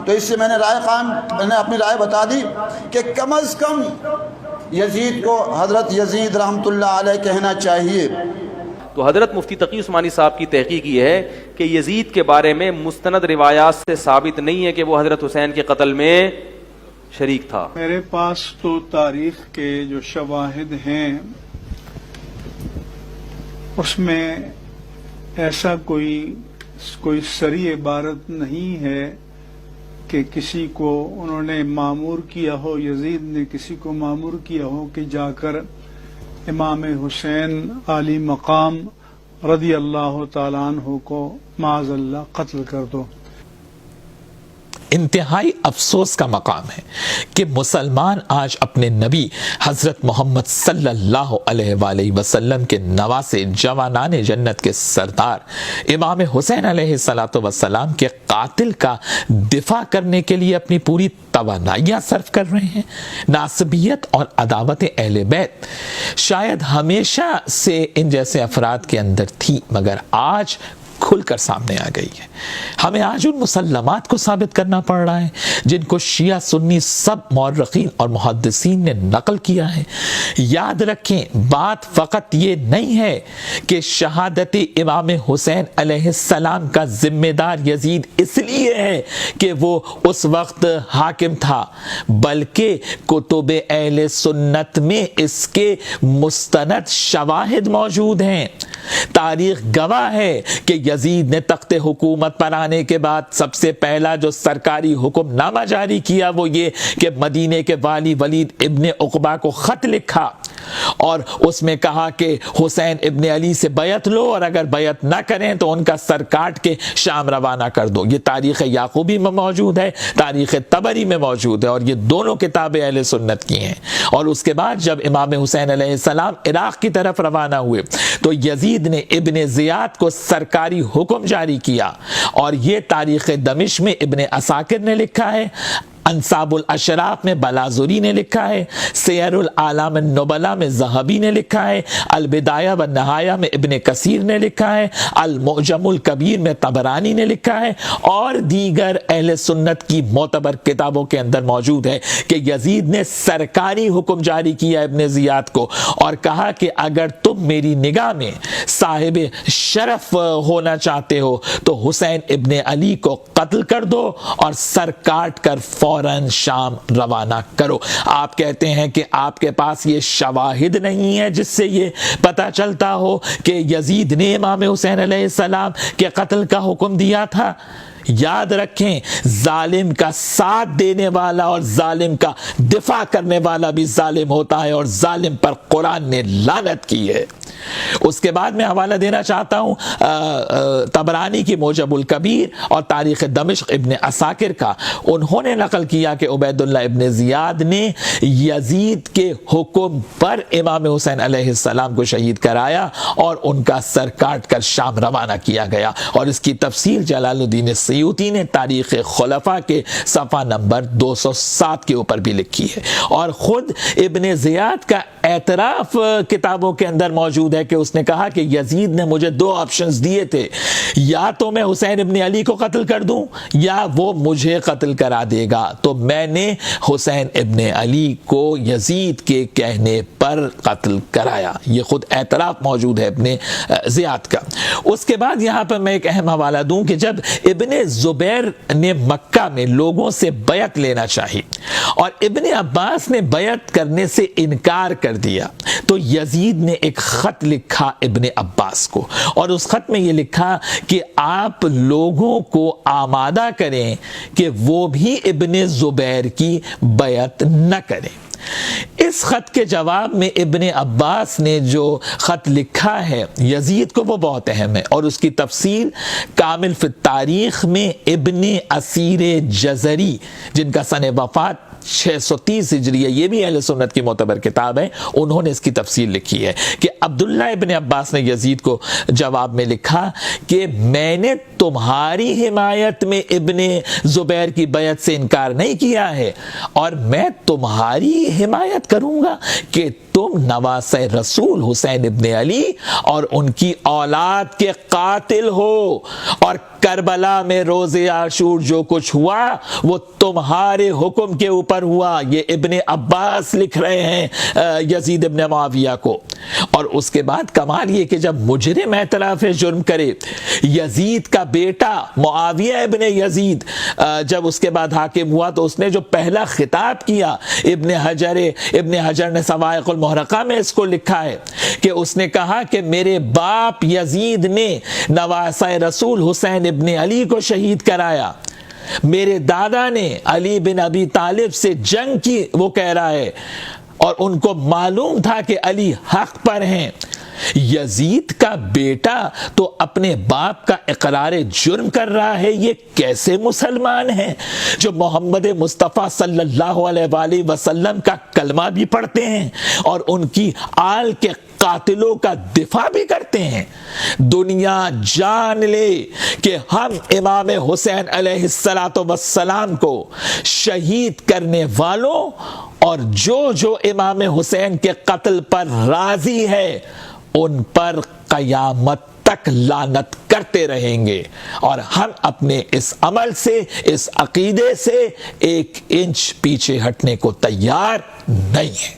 تو اس سے میں نے اپنی رائے بتا دی کہ کم از کم یزید کو حضرت یزید رحمۃ اللہ علیہ کہنا چاہیے۔ تو حضرت مفتی تقی عثمانی صاحب کی تحقیق یہ ہے کہ یزید کے بارے میں مستند روایات سے ثابت نہیں ہے کہ وہ حضرت حسین کے قتل میں شریک تھا۔ میرے پاس تو تاریخ کے جو شواہد ہیں اس میں ایسا کوئی صریح عبارت نہیں ہے کہ کسی کو انہوں نے معمور کیا ہو، یزید نے کسی کو معمور کیا ہو کہ جا کر امام حسین عالی مقام رضی اللہ تعالیٰ عنہ کو معاذ اللہ قتل کر دو۔ انتہائی افسوس کا مقام ہے کہ مسلمان آج اپنے نبی حضرت محمد صلی اللہ علیہ وآلہ وسلم کے نواسے جوانان جنت کے سردار امام حسین علیہ السلام کے قاتل کا دفاع کرنے کے لیے اپنی پوری توانائیاں صرف کر رہے ہیں۔ ناسبیت اور عداوت اہل بیت شاید ہمیشہ سے ان جیسے افراد کے اندر تھی، مگر آج کھل کر سامنے آ گئی ہے۔ ہمیں آج ان مسلمات کو ثابت کرنا پڑ رہا ہے جن کو شیعہ سنی سب مورخین اور محدثین نے نقل کیا ہے۔ یاد رکھیں، بات فقط یہ نہیں ہے کہ شہادت امام حسین علیہ السلام کا ذمہ دار یزید اس لیے ہے کہ وہ اس وقت حاکم تھا، بلکہ کتب اہل سنت میں اس کے مستند شواہد موجود ہیں۔ تاریخ گواہ ہے کہ یزید نے تخت حکومت پر آنے کے بعد سب سے پہلا جو سرکاری حکم نامہ جاری کیا وہ یہ کہ مدینے کے والی ولید ابن عقبہ کو خط لکھا اور اس میں کہا کہ حسین ابن علی سے بیعت لو، اور اگر بیعت نہ کریں تو ان کا سر کاٹ کے شام روانہ کر دو۔ یہ تاریخ یعقوبی میں موجود ہے، تاریخ طبری میں موجود ہے، اور یہ دونوں کتابیں اہل سنت کی ہیں۔ اور اس کے بعد جب امام حسین علیہ السلام عراق کی طرف روانہ ہوئے تو یزید نے ابن زیاد کو سرکاری حکم جاری کیا، اور یہ تاریخ دمشق میں ابن عساکر نے لکھا ہے، انصاب الاشراف میں بلازوری نے لکھا ہے، سیر الاعلام النبلاء میں ذہبی نے لکھا ہے، البدایہ والنہایہ میں ابن کثیر نے لکھا ہے، المعجم الکبیر میں طبرانی نے لکھا ہے، اور دیگر اہل سنت کی معتبر کتابوں کے اندر موجود ہے کہ یزید نے سرکاری حکم جاری کیا ابن زیاد کو اور کہا کہ اگر تم میری نگاہ میں صاحب شرف ہونا چاہتے ہو تو حسین ابن علی کو قتل کر دو اور سر کاٹ کر فوراً شام روانہ کرو۔ آپ کہتے ہیں کہ آپ کے پاس یہ شواہد نہیں ہے جس سے یہ پتہ چلتا ہو کہ یزید نے امام حسین علیہ السلام کے قتل کا حکم دیا تھا۔ یاد رکھیں، ظالم کا ساتھ دینے والا اور ظالم کا دفاع کرنے والا بھی ظالم ہوتا ہے، اور ظالم پر قرآن نے لعنت کی ہے۔ اس کے بعد میں حوالہ دینا چاہتا ہوں طبرانی کی معجم الکبیر اور تاریخ دمشق ابن عساکر کا۔ انہوں نے نقل کیا کہ عبید اللہ ابن زیاد نے یزید کے حکم پر امام حسین علیہ السلام کو شہید کرایا اور ان کا سر کاٹ کر شام روانہ کیا گیا، اور اس کی تفصیل جلال الدین سیوطی نے تاریخ خلفاء کے صفحہ نمبر 207 کے اوپر بھی لکھی ہے۔ اور خود ابن زیاد کا اعتراف کتابوں کے اندر موجود ہے کہ اس نے کہا کہ یزید نے مجھے دو آپشنز دیے تھے، یا تو میں حسین ابن علی کو قتل کر دوں یا وہ مجھے قتل کرا دے گا، تو میں نے حسین ابن علی کو یزید کے کہنے پر قتل کرایا۔ یہ خود اعتراف موجود ہے ابن زیاد کا۔ اس کے بعد یہاں پر میں ایک اہم حوالہ دوں کہ جب ابن زبیر نے مکہ میں لوگوں سے بیعت لینا چاہی اور ابن عباس نے بیعت کرنے سے انکار کر دیا تو یزید نے ایک خط لکھا ابن عباس کو، اور اس خط میں یہ لکھا کہ آپ لوگوں کو آمادہ کریں کہ وہ بھی ابن زبیر کی بیعت نہ کریں۔ اس خط کے جواب میں ابن عباس نے جو خط لکھا ہے یزید کو وہ بہت اہم ہے، اور اس کی تفصیل کامل فی التاریخ میں ابن اسیر جزری، جن کا سن وفات 630 ہجری ہے، یہ بھی اہل سنت کی معتبر کتاب ہے، انہوں نے اس کی تفصیل لکھی ہے کہ عبداللہ ابن عباس نے یزید کو جواب میں لکھا کہ میں نے تمہاری حمایت میں ابن زبیر کی بیعت سے انکار نہیں کیا ہے، اور میں تمہاری حمایت کروں گا کہ تم نواسہ رسول حسین ابن علی اور ان کی اولاد کے قاتل ہو، اور کربلا میں روز عاشور جو کچھ ہوا وہ تمہارے حکم کے اوپر ہوا۔ یہ ابن عباس لکھ رہے ہیں یزید ابن معاویہ کو۔ اور اس کے بعد کمال یہ کہ جب مجرم اعتراف جرم کرے، یزید کا بیٹا معاویہ ابن یزید جب اس کے بعد حاکم ہوا تو اس نے جو پہلا خطاب کیا، ابن حجر نے سوائق المحرقہ میں اس کو لکھا ہے کہ اس نے کہا کہ میرے باپ یزید نے نواسہ رسول حسین ابن علی کو شہید کرایا، میرے دادا نے علی بن ابی طالب سے جنگ کی، وہ کہہ رہا ہے، اور ان کو معلوم تھا کہ علی حق پر ہیں۔ یزید کا بیٹا تو اپنے باپ کا اقرار جرم کر رہا ہے، یہ کیسے مسلمان ہیں جو محمد مصطفیٰ صلی اللہ علیہ وآلہ وسلم کا کلمہ بھی پڑھتے ہیں اور ان کی آل کے قاتلوں کا دفاع بھی کرتے ہیں؟ دنیا جان لے کہ ہم امام حسین علیہ السلام کو شہید کرنے والوں اور جو امام حسین کے قتل پر راضی ہے ان پر قیامت تک لعنت کرتے رہیں گے، اور ہم اپنے اس عمل سے، اس عقیدے سے 1 انچ پیچھے ہٹنے کو تیار نہیں ہیں۔